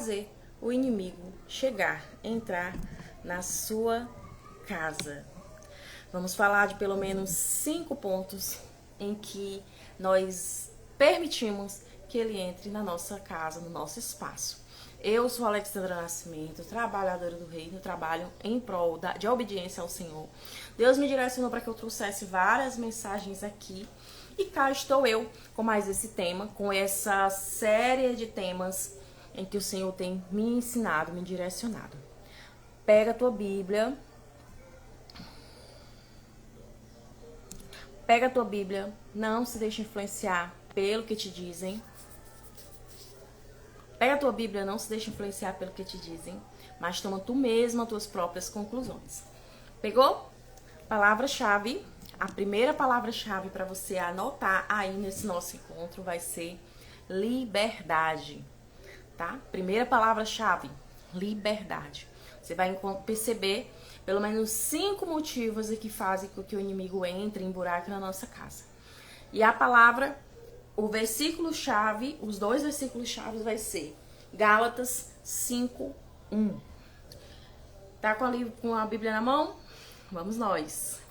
fazer o inimigo chegar, entrar na sua casa. Vamos falar de pelo menos 5 pontos em que nós permitimos que ele entre na nossa casa, no nosso espaço. Eu sou Alexandra Nascimento, trabalhadora do reino, trabalho em prol de obediência ao Senhor. Deus me direcionou para que eu trouxesse várias mensagens aqui. E cá estou eu com mais esse tema, com essa série de temas em que o Senhor tem me ensinado, me direcionado. Pega a tua Bíblia. Pega a tua Bíblia, não se deixe influenciar pelo que te dizem. Pega a tua Bíblia, não se deixe influenciar pelo que te dizem, mas toma tu mesma as tuas próprias conclusões. Pegou? Palavra-chave. A primeira palavra-chave para você anotar aí nesse nosso encontro vai ser liberdade, tá? Primeira palavra-chave, liberdade. Você vai perceber pelo menos 5 motivos que fazem com que o inimigo entre em buraco na nossa casa. E a palavra, o versículo-chave, os 2 versículos-chave vai ser Gálatas 5:1. Tá com a Bíblia na mão? Vamos nós.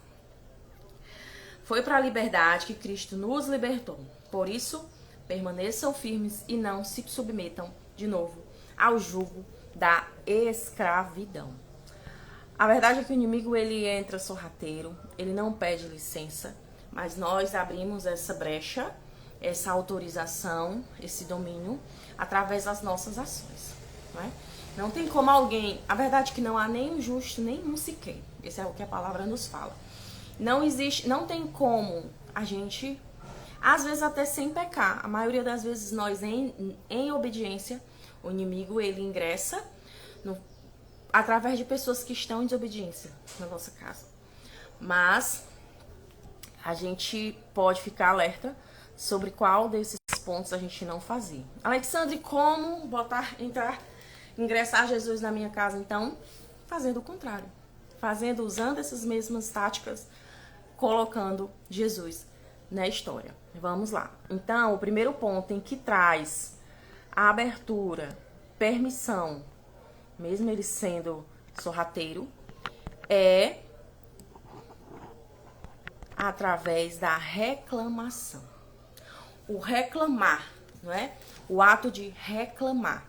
Foi para a liberdade que Cristo nos libertou. Por isso, permaneçam firmes e não se submetam de novo ao jugo da escravidão. A verdade é que o inimigo ele entra sorrateiro, ele não pede licença, mas nós abrimos essa brecha, essa autorização, esse domínio através das nossas ações, não é? Não tem como alguém, a verdade é que não há nenhum justo, nenhum sequer. Esse é o que a palavra nos fala. Não existe, não tem como a gente, às vezes até sem pecar, a maioria das vezes nós em obediência, o inimigo ele ingressa através de pessoas que estão em desobediência na nossa casa. Mas a gente pode ficar alerta sobre qual desses pontos a gente não fazer. Alexandre, como ingressar Jesus na minha casa? Então, fazendo o contrário. Usando essas mesmas táticas, colocando Jesus na história. Vamos lá. Então, o primeiro ponto em que traz a abertura, permissão, mesmo ele sendo sorrateiro, é através da reclamação. O reclamar, não é? O ato de reclamar.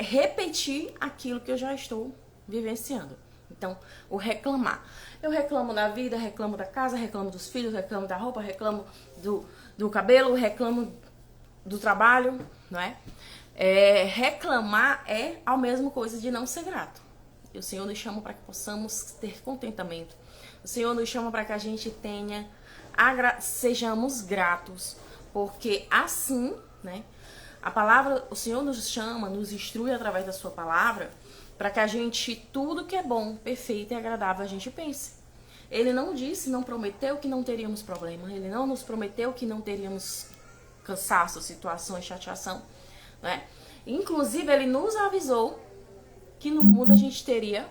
Repetir aquilo que eu já estou vivenciando. Então, o reclamar. Eu reclamo da vida, reclamo da casa, reclamo dos filhos, reclamo da roupa, reclamo do cabelo, reclamo do trabalho, não é? Reclamar é a mesma coisa de não ser grato. E o Senhor nos chama para que possamos ter contentamento. O Senhor nos chama para que a gente sejamos gratos, porque assim, né? A palavra, o Senhor nos chama, nos instrui através da sua palavra, para que a gente, tudo que é bom, perfeito e agradável, a gente pense. Ele não disse, não prometeu que não teríamos problema. Ele não nos prometeu que não teríamos cansaço, situações, chateação, né? Inclusive, ele nos avisou que no mundo a gente teria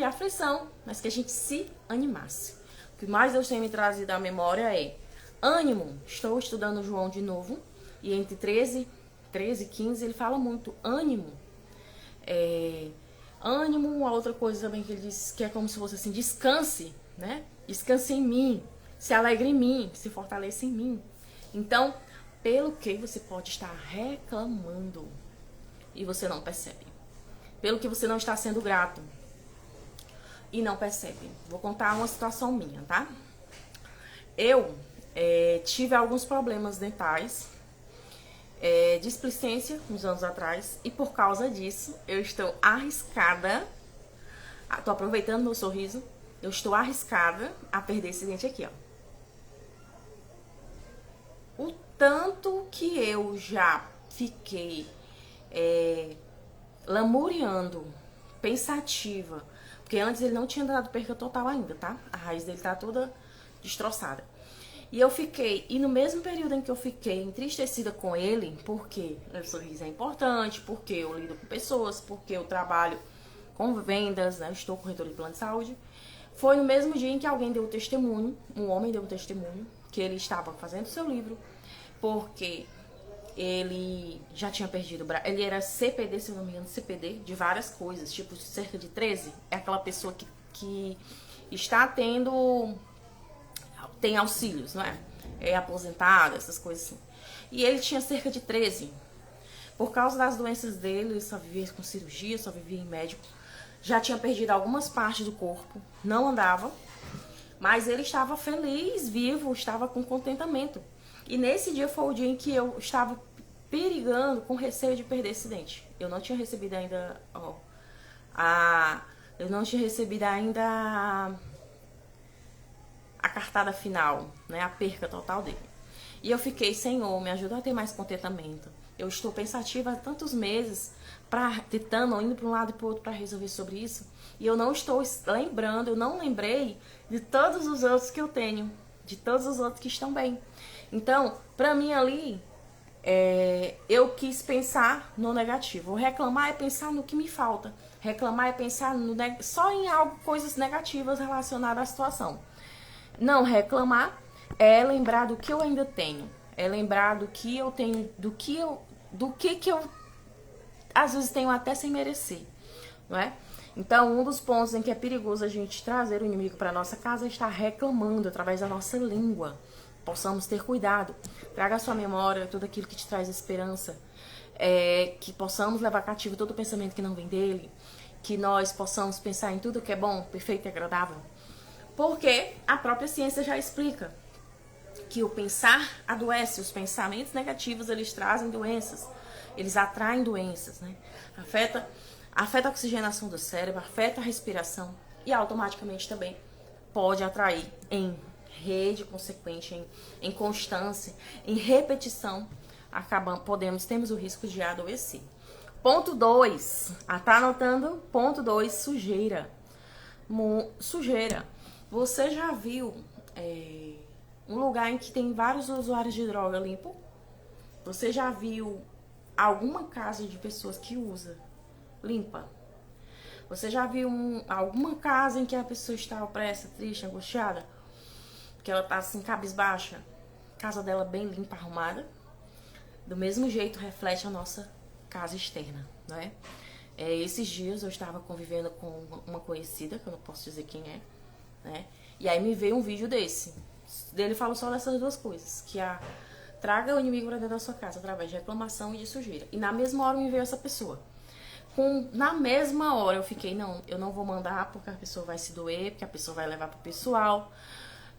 aflição, mas que a gente se animasse. O que mais Deus tem me trazido à memória é ânimo. Estou estudando João de novo, e entre 13 e 15 ele fala muito ânimo. Ânimo, uma outra coisa também que ele diz que é como se fosse assim, descanse, né? Descanse em mim, se alegre em mim, se fortaleça em mim. Então, pelo que você pode estar reclamando e você não percebe? Pelo que você não está sendo grato e não percebe? Vou contar uma situação minha, tá? Eu tive alguns problemas dentais, displicência uns anos atrás, e por causa disso eu estou arriscada, tô aproveitando meu sorriso, eu estou arriscada a perder esse dente aqui, ó. O tanto que eu já fiquei lamuriando, pensativa, porque antes ele não tinha dado perca total ainda, tá? A raiz dele tá toda destroçada. E no mesmo período em que eu fiquei entristecida com ele, porque o sorriso é importante, porque eu lido com pessoas, porque eu trabalho com vendas, né? Estou corretora de plano de saúde. Foi no mesmo dia em que alguém deu testemunho, um homem deu um testemunho, que ele estava fazendo seu livro, porque ele já tinha perdido o braço. Ele era CPD, se eu não me engano, CPD de várias coisas, tipo cerca de 13. É aquela pessoa que está tem auxílios, não é? É aposentada, essas coisas assim. E ele tinha cerca de 13. Por causa das doenças dele, ele só vivia com cirurgia, só vivia em médico. Já tinha perdido algumas partes do corpo, não andava, mas ele estava feliz, vivo, estava com contentamento. E nesse dia foi o dia em que eu estava perigando, com receio de perder esse dente. Eu não tinha recebido ainda, eu não tinha recebido ainda a cartada final, né, a perca total dele. E eu fiquei, Senhor, me ajuda a ter mais contentamento. Eu estou pensativa há tantos meses, tentando, indo para um lado e para o outro para resolver sobre isso. E eu não estou lembrando, eu não lembrei de todos os outros que eu tenho, de todos os outros que estão bem. Então, para mim ali, eu quis pensar no negativo. Reclamar é pensar no que me falta. Reclamar é pensar só em coisas negativas relacionadas à situação. Não reclamar é lembrar do que eu ainda tenho. É lembrar do que eu tenho, do que eu às vezes tenho até sem merecer, não é? Então, um dos pontos em que é perigoso a gente trazer o inimigo para nossa casa é estar reclamando através da nossa língua. Possamos ter cuidado. Traga à sua memória tudo aquilo que te traz esperança. Que possamos levar cativo todo o pensamento que não vem dele. Que nós possamos pensar em tudo que é bom, perfeito e agradável. Porque a própria ciência já explica que o pensar adoece. Os pensamentos negativos, eles trazem doenças. Eles atraem doenças, né? Afeta a oxigenação do cérebro, afeta a respiração e automaticamente também pode atrair em rede consequente, em constância, em repetição, temos o risco de adoecer. Ponto 2, tá anotando? Ponto 2, sujeira. Sujeira. Você já viu um lugar em que tem vários usuários de droga limpo? Você já viu alguma casa de pessoas que usa limpa? Você já viu alguma casa em que a pessoa está opressa, triste, angustiada? Que ela tá assim, cabisbaixa? Casa dela bem limpa, arrumada? Do mesmo jeito reflete a nossa casa externa, não é? Esses dias eu estava convivendo com uma conhecida, que eu não posso dizer quem é, né? E aí me veio um vídeo dele fala só dessas duas coisas, que traga o inimigo para dentro da sua casa através de reclamação e de sujeira. E na mesma hora me veio essa pessoa. Na mesma hora eu fiquei, não, eu não vou mandar porque a pessoa vai se doer, porque a pessoa vai levar pro pessoal.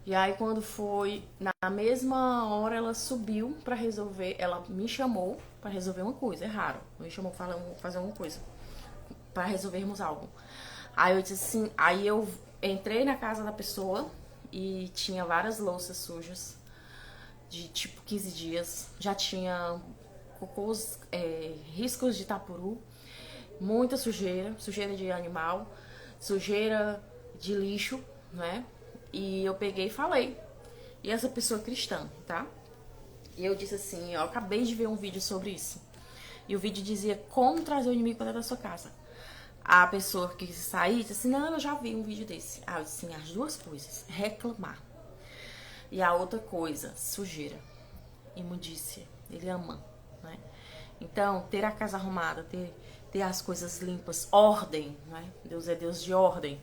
E aí quando foi, na mesma hora ela subiu pra resolver, ela me chamou pra resolver uma coisa, é raro. Me chamou pra fazer uma coisa, pra resolvermos algo. Aí eu disse assim, aí eu entrei na casa da pessoa e tinha várias louças sujas, de tipo 15 dias. Já tinha cocôs, riscos de tapuru, muita sujeira de animal, sujeira de lixo, né? E eu peguei e falei. E essa pessoa cristã, tá? E eu disse assim, eu acabei de ver um vídeo sobre isso. E o vídeo dizia como trazer o inimigo para dentro da sua casa. A pessoa que quis sair disse assim, não, eu já vi um vídeo desse. Eu disse assim, as duas coisas, reclamar. E a outra coisa, sujeira, imundícia. Ele ama, né? Então, ter a casa arrumada, ter as coisas limpas, ordem, né? Deus é Deus de ordem.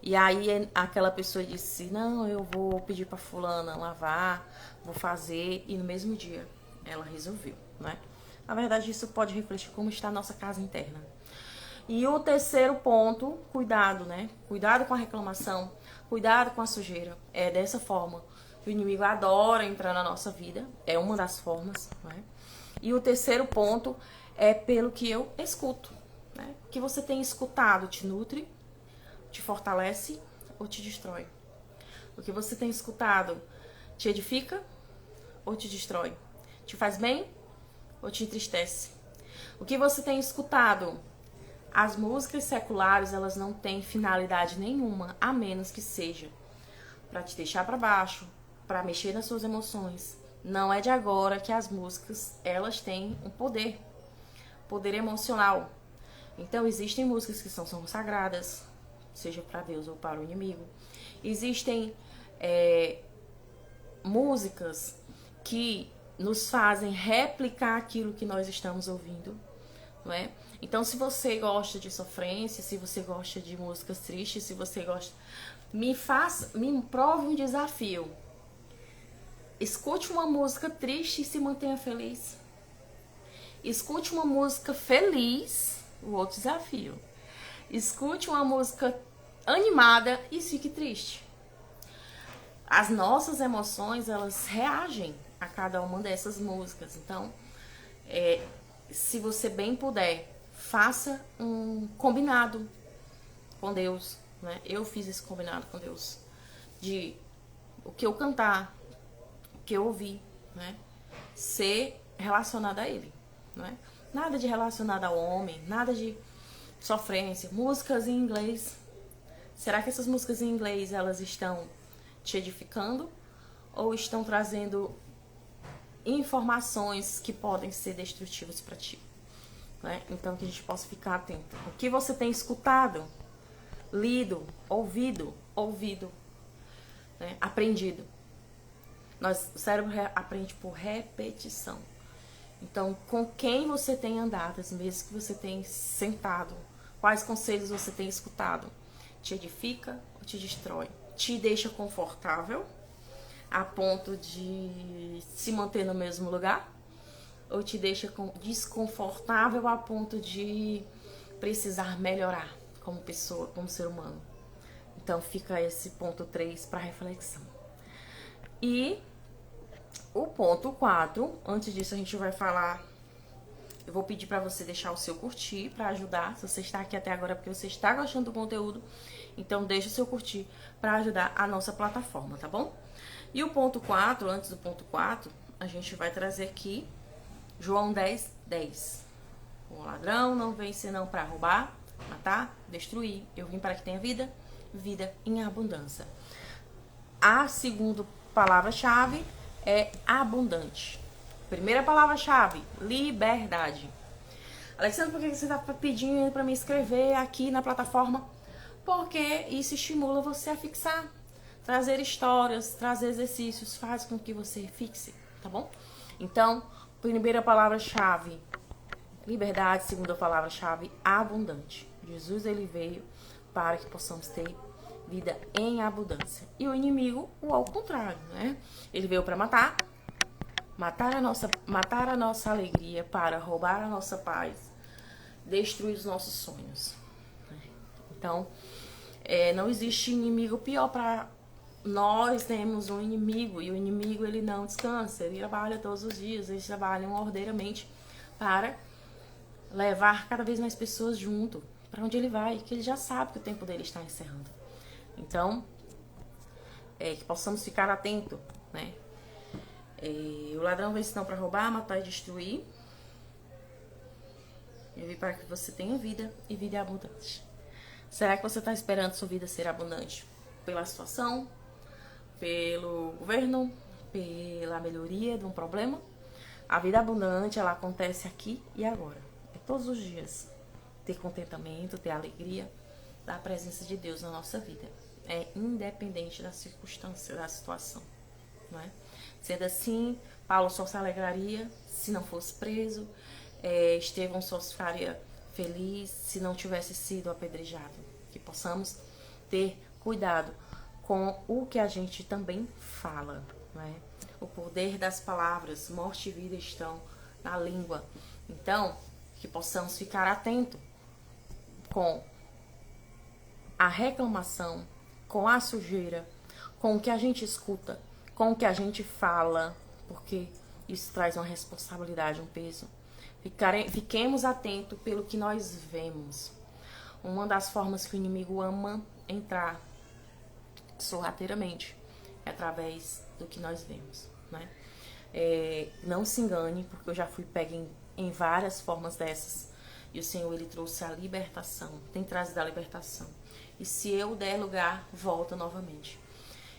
E aí aquela pessoa disse, não, eu vou pedir pra fulana lavar, vou fazer, e no mesmo dia ela resolveu, né? Na verdade, isso pode refletir como está a nossa casa interna. E o terceiro ponto, cuidado, né? Cuidado com a reclamação, cuidado com a sujeira. É dessa forma. O inimigo adora entrar na nossa vida, é uma das formas, né? E o terceiro ponto é pelo que eu escuto, né? O que você tem escutado te nutre, te fortalece ou te destrói? O que você tem escutado te edifica ou te destrói? Te faz bem ou te entristece? O que você tem escutado? As músicas seculares, elas não têm finalidade nenhuma, a menos que seja para te deixar para baixo, para mexer nas suas emoções. Não é de agora que as músicas, elas têm um poder emocional. Então existem músicas que são sagradas, seja para Deus ou para o inimigo. Existem músicas que nos fazem replicar aquilo que nós estamos ouvindo, não é? Então, se você gosta de sofrência, se você gosta de músicas tristes, se você gosta, me prove um desafio. Escute uma música triste e se mantenha feliz. Escute uma música feliz, o outro desafio. Escute uma música animada e fique triste. As nossas emoções, elas reagem a cada uma dessas músicas. Então, se você bem puder, faça um combinado com Deus, né? Eu fiz esse combinado com Deus de o que eu cantar, o que eu ouvir, né? Ser relacionado a Ele, né? Nada de relacionado ao homem, nada de sofrência. Músicas em inglês. Será que essas músicas em inglês, elas estão te edificando ou estão trazendo informações que podem ser destrutivas para ti, né? Então, que a gente possa ficar atento. O que você tem escutado, lido, ouvido, né? Aprendido. O cérebro aprende por repetição. Então, com quem você tem andado, as mesas que você tem sentado, quais conselhos você tem escutado, te edifica ou te destrói? Te deixa confortável a ponto de se manter no mesmo lugar? Ou te deixa desconfortável a ponto de precisar melhorar como pessoa, como ser humano? Então fica esse ponto 3 para reflexão. E o ponto 4, antes disso a gente vai falar, eu vou pedir para você deixar o seu curtir para ajudar. Se você está aqui até agora porque você está gostando do conteúdo, então deixa o seu curtir para ajudar a nossa plataforma, tá bom? E o ponto 4, antes do ponto 4, a gente vai trazer aqui João 10, 10. O ladrão não vem senão para roubar, matar, destruir. Eu vim para que tenha vida, vida em abundância. A segunda palavra-chave é abundante. Primeira palavra-chave, liberdade. Alexandre, por que você está pedindo para me inscrever aqui na plataforma? Porque isso estimula você a fixar, trazer histórias, trazer exercícios, faz com que você fixe, tá bom? Então, primeira palavra-chave, liberdade. Segunda palavra-chave, abundante. Jesus, ele veio para que possamos ter vida em abundância. E o inimigo, o ao contrário, né? Ele veio para matar a nossa alegria, para roubar a nossa paz, destruir os nossos sonhos. Então, não existe inimigo pior para nós. Temos um inimigo, e o inimigo, ele não descansa, ele trabalha todos os dias, eles trabalham ordeiramente para levar cada vez mais pessoas junto para onde ele vai, que ele já sabe que o tempo dele está encerrando. Então, que possamos ficar atentos, né? O ladrão vem senão para roubar, matar e destruir. Eu vim para que você tenha vida e vida abundante. Será que você está esperando sua vida ser abundante pela situação, pelo governo, pela melhoria de um problema? A vida abundante, ela acontece aqui e agora. É todos os dias. Ter contentamento, ter alegria da presença de Deus na nossa vida. É independente da circunstância, da situação, não é? Sendo assim, Paulo só se alegraria se não fosse preso. Estevão só ficaria feliz se não tivesse sido apedrejado. Que possamos ter cuidado com o que a gente também fala, né? O poder das palavras, morte e vida estão na língua. Então, que possamos ficar atentos com a reclamação, com a sujeira, com o que a gente escuta, com o que a gente fala, porque isso traz uma responsabilidade, um peso. Fiquemos atentos pelo que nós vemos. Uma das formas que o inimigo ama entrar sorrateiramente é através do que nós vemos, né? Não se engane, porque eu já fui pega em várias formas dessas. E o Senhor, ele trouxe a libertação, tem trazido a libertação. E se eu der lugar, volta novamente.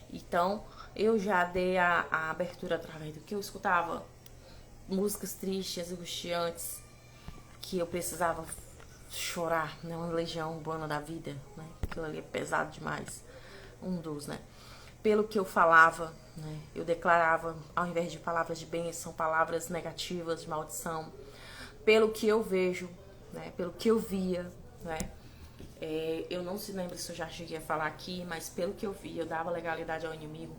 Então, eu já dei a abertura através do que eu escutava, músicas tristes, angustiantes, que eu precisava chorar, né? Uma legião urbana da vida, né? Aquilo ali é pesado demais. Um dos, né? Pelo que eu falava, né? Eu declarava, ao invés de palavras de bênção, palavras negativas, de maldição. Pelo que eu vejo, né? Pelo que eu via, né? Eu não se lembro se eu já cheguei a falar aqui, mas pelo que eu vi, eu dava legalidade ao inimigo.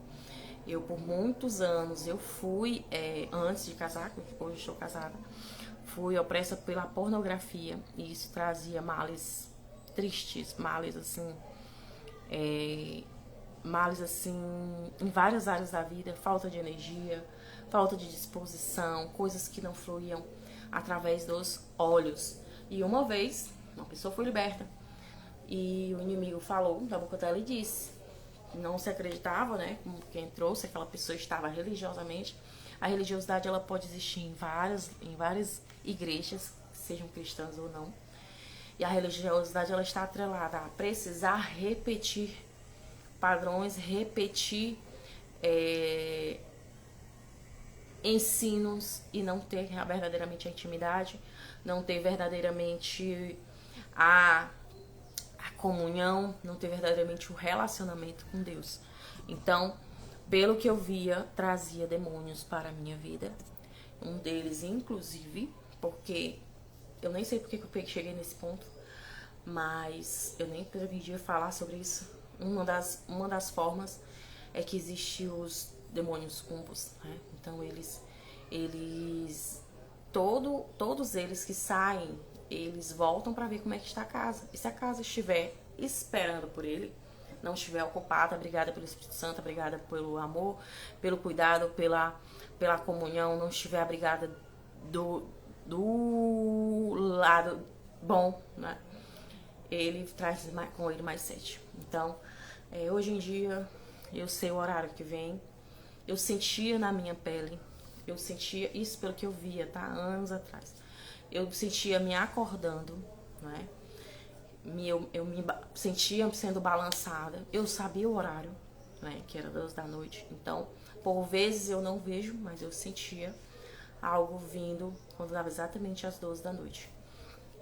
Eu, por muitos anos, eu fui, antes de casar, hoje estou casada, fui opressa pela pornografia. E isso trazia males tristes, males assim, em várias áreas da vida. Falta de energia, falta de disposição, coisas que não fluíam através dos olhos. E uma vez, uma pessoa foi liberta. E o inimigo falou da boca dela e disse, não se acreditava, né, como quem trouxe, aquela pessoa estava religiosamente. A religiosidade, ela pode existir em várias igrejas, sejam cristãs ou não. E a religiosidade, ela está atrelada a precisar repetir padrões, repetir ensinos e não ter verdadeiramente a intimidade, não ter verdadeiramente a comunhão, não ter verdadeiramente o relacionamento com Deus. Então, pelo que eu via, trazia demônios para a minha vida. Um deles, inclusive, porque eu nem sei porque eu cheguei nesse ponto, mas eu nem pretendia falar sobre isso. Uma das formas é que existem os demônios cumbos, né? Então todos eles que saem, eles voltam para ver como é que está a casa. E se a casa estiver esperando por ele, não estiver ocupada, abrigada pelo Espírito Santo, abrigada pelo amor, pelo cuidado, pela comunhão, não estiver abrigada do lado bom, né? Ele traz com ele mais sede. Então, hoje em dia, eu sei o horário que vem. Eu sentia na minha pele, eu sentia isso pelo que eu via, tá? Anos atrás. Eu sentia me acordando, né? Eu me sentia sendo balançada. Eu sabia o horário, né? Que era 12 da noite. Então, por vezes eu não vejo, mas eu sentia algo vindo quando dava exatamente às 12 da noite.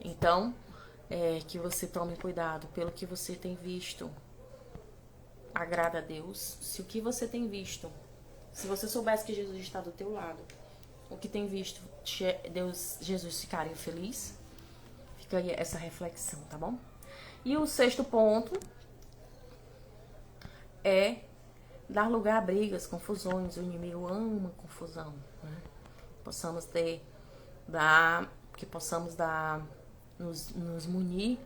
Então, que você tome cuidado pelo que você tem visto. Agrada a Deus. Se o que você tem visto, se você soubesse que Jesus está do teu lado, o que tem visto, Jesus ficaria feliz? Fica aí essa reflexão, tá bom? E o sexto ponto é dar lugar a brigas, confusões. O inimigo ama confusão, né? Que possamos nos munir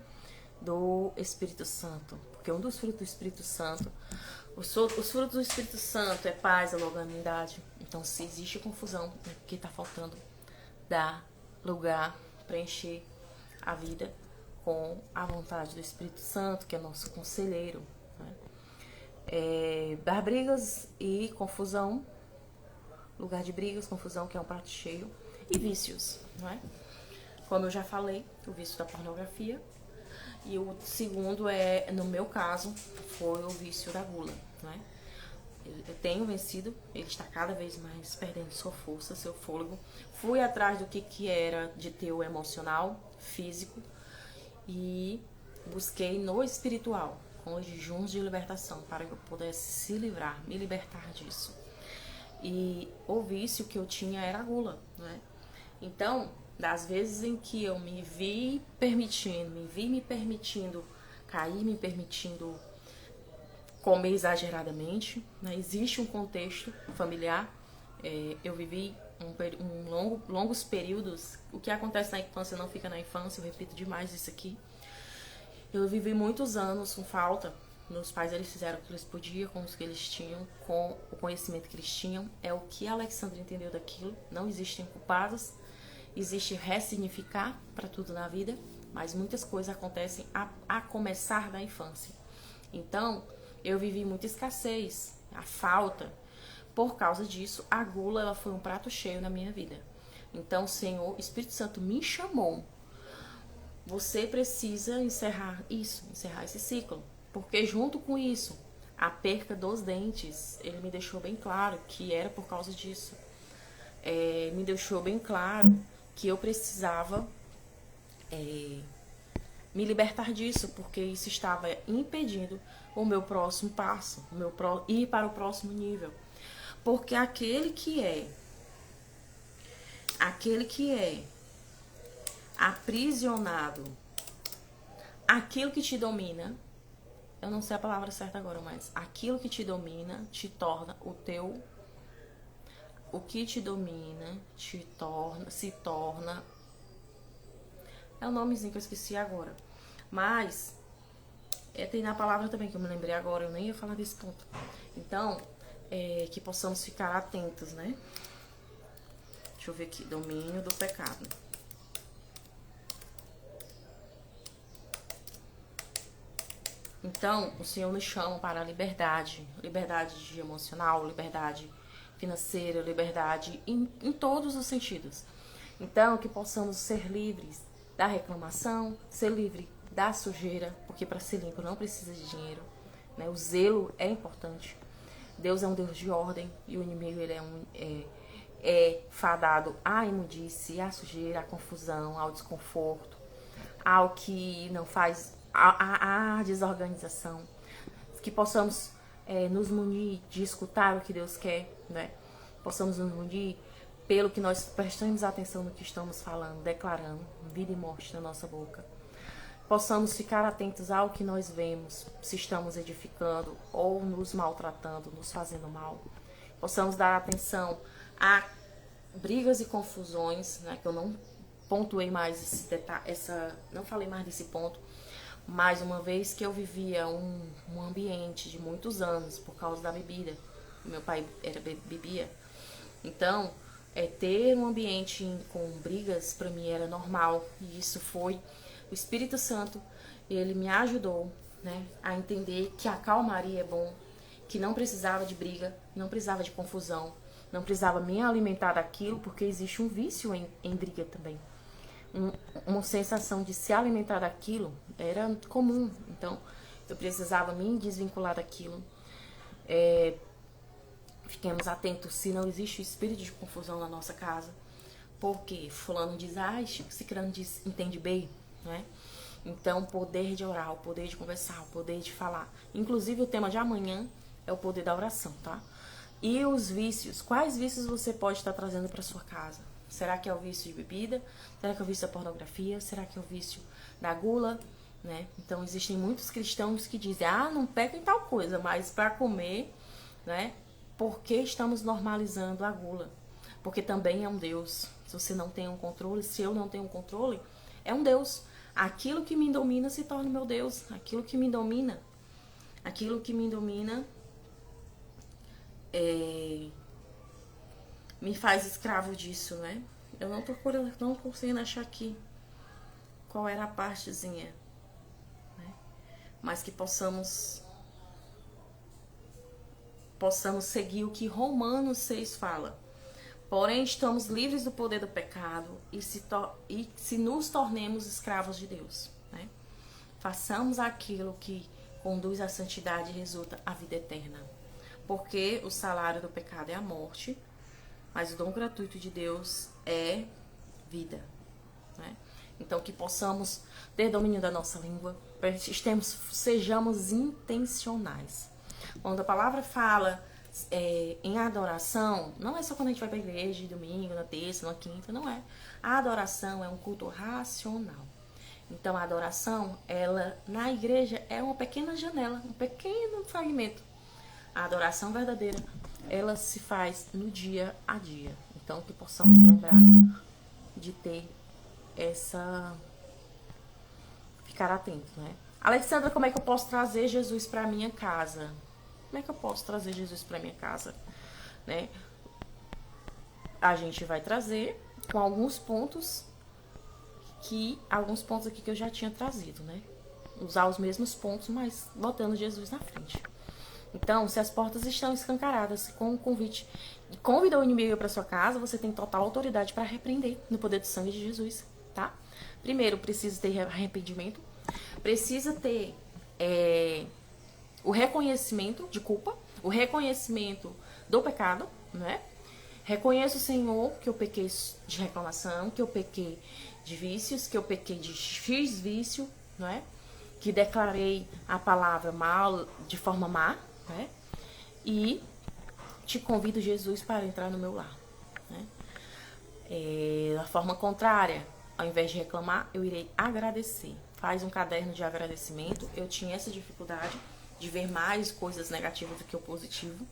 do Espírito Santo. Porque um dos frutos do Espírito Santo, os frutos do Espírito Santo é paz, é longanimidade. Então, se existe confusão, o que está faltando? Dar lugar, preencher a vida com a vontade do Espírito Santo, que é nosso conselheiro, né? Dar brigas e confusão, lugar de brigas, confusão, que é um prato cheio, e vícios, não é? Como eu já falei, o vício da pornografia. E o segundo no meu caso, foi o vício da gula, né? Eu tenho vencido, ele está cada vez mais perdendo sua força, seu fôlego. Fui atrás do que era de ter o emocional, físico, e busquei no espiritual, com os jejuns de libertação, para que eu pudesse me libertar disso. E o vício que eu tinha era a gula, né? Então, das vezes em que eu me vi me permitindo cair, me permitindo comer exageradamente, né? Existe um contexto familiar. Eu vivi longos períodos. O que acontece na infância não fica na infância, eu repito demais isso aqui. Eu vivi muitos anos com falta. Meus pais, eles fizeram o que eles podiam com os que eles tinham, com o conhecimento que eles tinham. É o que a Alexandra entendeu daquilo. Não existem culpados. Existe ressignificar para tudo na vida, mas muitas coisas acontecem a começar da infância. Então, eu vivi muita escassez, a falta. Por causa disso, a gula, ela foi um prato cheio na minha vida. Então, o Senhor, Espírito Santo me chamou. Você precisa encerrar esse ciclo. Porque junto com isso, a perca dos dentes, ele me deixou bem claro que era por causa disso. Me deixou bem claro que eu precisava me libertar disso, porque isso estava impedindo o meu próximo passo, ir para o próximo nível. Porque aquele que é aprisionado, aquilo que te domina, eu não sei a palavra certa agora, mas aquilo que te domina te torna o que te domina se torna, é o nomezinho que eu esqueci agora, mas tem na palavra também que eu me lembrei agora, eu nem ia falar desse ponto. Então, que possamos ficar atentos, né? Deixa eu ver aqui, domínio do pecado. Então, o Senhor nos chama para a liberdade emocional, liberdade financeira, liberdade em todos os sentidos. Então, que possamos ser livres da reclamação, ser livre da sujeira, porque para ser limpo não precisa de dinheiro, né? O zelo é importante. Deus é um Deus de ordem e o inimigo ele é fadado à imundície, à sujeira, à confusão, ao desconforto, ao que não faz, à desorganização. Que possamos nos munir de escutar o que Deus quer, né? Possamos nos munir pelo que nós prestamos atenção no que estamos falando, declarando, vida e morte na nossa boca. Possamos ficar atentos ao que nós vemos, se estamos edificando ou nos maltratando, nos fazendo mal. Possamos dar atenção a brigas e confusões, né, que eu não pontuei mais esse detalhe, não falei mais desse ponto, mas uma vez que eu vivia um ambiente de muitos anos por causa da bebida, meu pai bebia, então ter um ambiente com brigas para mim era normal, e isso foi o Espírito Santo, ele me ajudou, né, a entender que a calmaria é bom, que não precisava de briga, não precisava de confusão, não precisava me alimentar daquilo, porque existe um vício em briga também. Uma sensação de se alimentar daquilo era comum, então eu precisava me desvincular daquilo. Fiquemos atentos se não existe espírito de confusão na nossa casa, porque fulano diz A, ciclano diz entende B, né? Então, o poder de orar, o poder de conversar, o poder de falar. Inclusive, o tema de amanhã é o poder da oração, tá? E os vícios. Quais vícios você pode estar trazendo para sua casa? Será que é o vício de bebida? Será que é o vício da pornografia? Será que é o vício da gula? Né? Então, existem muitos cristãos que dizem, não peguem tal coisa, mas para comer, né? Porque estamos normalizando a gula? Porque também é um Deus. Se você não tem um controle, se eu não tenho um controle, é um Deus. Aquilo que me domina se torna meu Deus. Aquilo que me domina me faz escravo disso, né? Eu não conseguindo achar aqui qual era a partezinha, né? Mas que possamos seguir o que Romanos 6 fala. Porém, estamos livres do poder do pecado e se nos tornemos escravos de Deus, né? Façamos aquilo que conduz à santidade e resulta à vida eterna. Porque o salário do pecado é a morte, mas o dom gratuito de Deus é vida, né? Então, que possamos ter domínio da nossa língua, sejamos intencionais. Quando a palavra fala em adoração, não é só quando a gente vai para a igreja de domingo, na terça, na quinta, não é. A adoração é um culto racional. Então, a adoração, ela na igreja é uma pequena janela, um pequeno fragmento. A adoração verdadeira, ela se faz no dia a dia. Então, que possamos lembrar de ter ficar atento, né? Alexandra, como é que eu posso trazer Jesus para minha casa? Como é que eu posso trazer Jesus para minha casa, né? A gente vai trazer com alguns pontos aqui que eu já tinha trazido, né? Usar os mesmos pontos, mas botando Jesus na frente. Então, se as portas estão escancaradas com o convite de convidar o inimigo para sua casa, você tem total autoridade para repreender no poder do sangue de Jesus, tá? Primeiro, precisa ter arrependimento, precisa ter o reconhecimento de culpa, o reconhecimento do pecado, né? Reconheço, Senhor, que eu pequei de reclamação, que eu pequei de vícios, que eu pequei de X vício, não é? Que declarei a palavra mal, de forma má, né? E te convido, Jesus, para entrar no meu lar, né? Da forma contrária, ao invés de reclamar, eu irei agradecer. Faz um caderno de agradecimento. Eu tinha essa dificuldade de ver mais coisas negativas do que o positivo.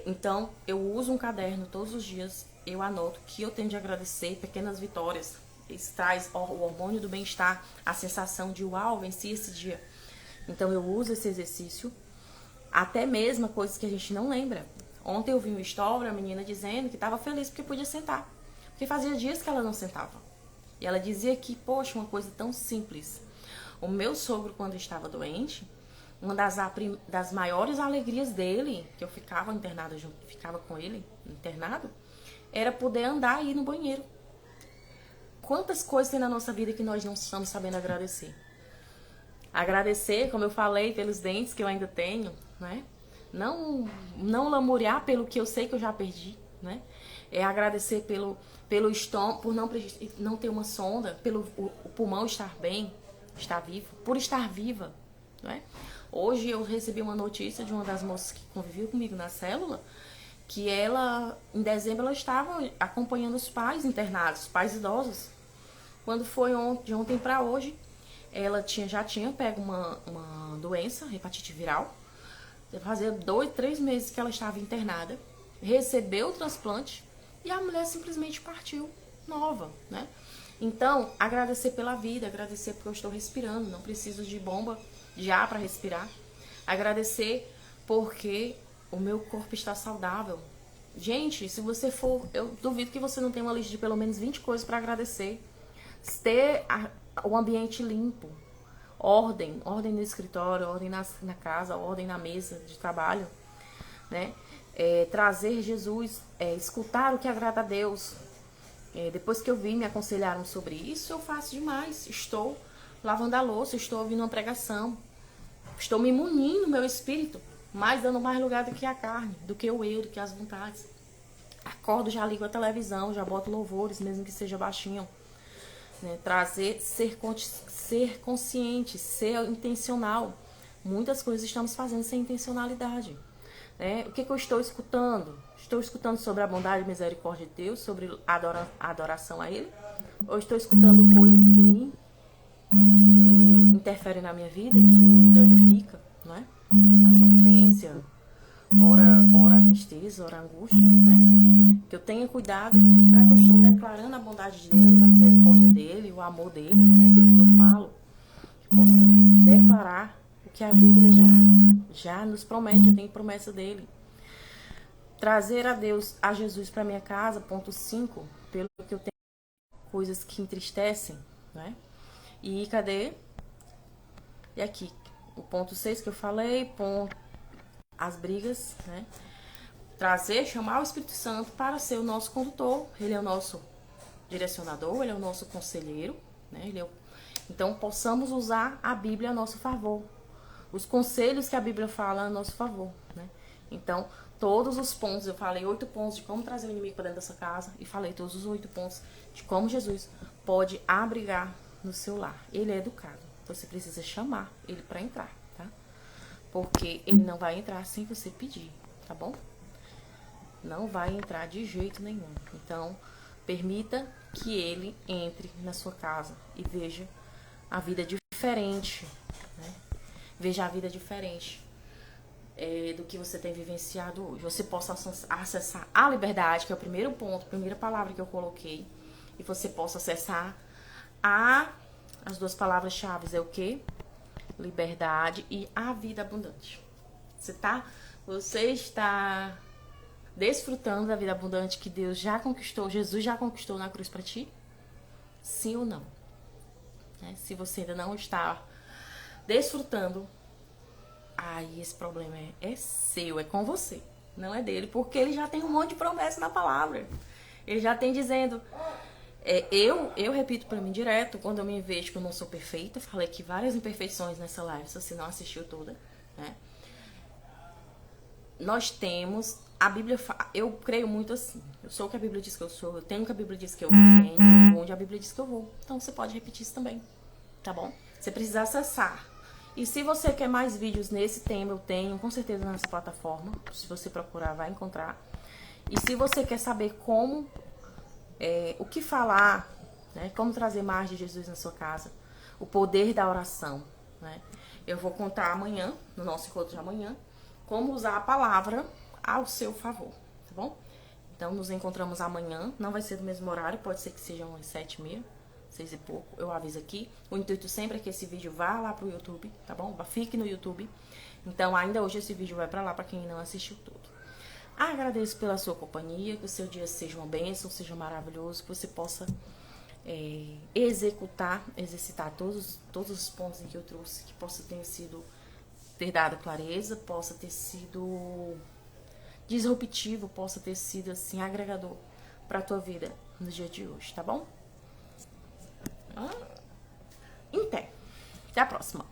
Então, eu uso um caderno todos os dias. Eu anoto que eu tenho de agradecer pequenas vitórias. Isso traz o hormônio do bem-estar, a sensação de uau, venci esse dia. Então, eu uso esse exercício. Até mesmo coisas que a gente não lembra. Ontem eu vi uma história, a menina dizendo que estava feliz porque podia sentar. Porque fazia dias que ela não sentava. E ela dizia que, poxa, uma coisa tão simples. O meu sogro, quando estava doente, uma das maiores alegrias dele, que eu ficava internada junto, ficava com ele, internado, era poder andar e ir no banheiro. Quantas coisas tem na nossa vida que nós não estamos sabendo agradecer? Agradecer, como eu falei, pelos dentes que eu ainda tenho, né? Não lamuriar pelo que eu sei que eu já perdi, né? É agradecer pelo estômago, por não ter uma sonda, pelo o pulmão estar bem, estar vivo, por estar viva, né? Hoje eu recebi uma notícia de uma das moças que conviveu comigo na célula, que ela, em dezembro, ela estava acompanhando os pais internados, os pais idosos. Quando foi de ontem para hoje, ela já tinha pego uma doença, hepatite viral. Fazia 2, 3 meses que ela estava internada, recebeu o transplante e a mulher simplesmente partiu nova, né? Então, agradecer pela vida, agradecer porque eu estou respirando, não preciso de bomba de ar para respirar. Agradecer porque o meu corpo está saudável. Gente, se você for, eu duvido que você não tenha uma lista de pelo menos 20 coisas para agradecer. Ter o ambiente limpo, ordem no escritório, ordem na casa, ordem na mesa de trabalho, né? Trazer Jesus, escutar o que agrada a Deus. Depois que eu vi, me aconselharam sobre isso, eu faço demais. Estou lavando a louça, estou ouvindo uma pregação, estou me munindo meu espírito, mas dando mais lugar do que a carne, do que o eu, do que as vontades. Acordo, já ligo a televisão, já boto louvores, mesmo que seja baixinho. Né? Ser consciente, ser intencional. Muitas coisas estamos fazendo sem intencionalidade. Né? O que eu estou escutando? Estou escutando sobre a bondade e misericórdia de Deus, sobre a adoração a Ele? Ou estou escutando coisas que me interferem na minha vida, que me danificam, não é? A sofrência, ora a tristeza, ora a angústia, né? Que eu tenha cuidado. Será que eu estou declarando a bondade de Deus, a misericórdia dele, o amor dele, né? Pelo que eu falo, que eu possa declarar o que a Bíblia já nos promete, já tem promessa dele. Trazer a Jesus para minha casa, ponto 5, pelo que eu tenho coisas que entristecem, né? E cadê? E aqui, o ponto 6 que eu falei, as brigas, né? Chamar o Espírito Santo para ser o nosso condutor. Ele é o nosso direcionador, ele é o nosso conselheiro, né? Então, possamos usar a Bíblia a nosso favor. Os conselhos que a Bíblia fala a nosso favor, né? Então, todos os pontos, eu falei 8 pontos de como trazer o inimigo para dentro dessa casa e falei todos os 8 pontos de como Jesus pode abrigar no seu lar. Ele é educado, você precisa chamar ele para entrar, tá? Porque ele não vai entrar sem você pedir, tá bom? Não vai entrar de jeito nenhum. Então, permita que ele entre na sua casa e veja a vida diferente, né? Veja a vida diferente do que você tem vivenciado hoje. Você possa acessar a liberdade, que é o primeiro ponto, a primeira palavra que eu coloquei, e você possa acessar as 2 palavras-chave é o quê? Liberdade e a vida abundante. Você está desfrutando da vida abundante que Deus já conquistou, Jesus já conquistou na cruz para ti? Sim ou não? Se você ainda não está desfrutando, aí esse problema é seu, é com você, não é dele, porque ele já tem um monte de promessa na palavra. Ele já tem dizendo, eu repito para mim direto, quando eu me vejo que eu não sou perfeita, falei que várias imperfeições nessa live, se você não assistiu toda, né? Nós temos, a Bíblia, eu creio muito assim, eu sou o que a Bíblia diz que eu sou, eu tenho o que a Bíblia diz que eu tenho, eu vou onde a Bíblia diz que eu vou. Então você pode repetir isso também, tá bom? Você precisa acessar. E se você quer mais vídeos nesse tema, eu tenho, com certeza, nessa plataforma. Se você procurar, vai encontrar. E se você quer saber como, o que falar, né, como trazer mais de Jesus na sua casa, o poder da oração, né? Eu vou contar amanhã, no nosso encontro de amanhã, como usar a palavra ao seu favor, tá bom? Então, nos encontramos amanhã, não vai ser do mesmo horário, pode ser que sejam umas 7h30, 6 e pouco, eu aviso aqui. O intuito sempre é que esse vídeo vá lá pro YouTube, tá bom? Fique no YouTube. Então, ainda hoje esse vídeo vai pra lá, pra quem não assistiu tudo. Agradeço pela sua companhia, que o seu dia seja uma bênção, seja maravilhoso, que você possa exercitar todos os pontos em que eu trouxe, que possa ter dado clareza, possa ter sido disruptivo, possa ter sido assim agregador para a tua vida no dia de hoje, tá bom? Até a próxima.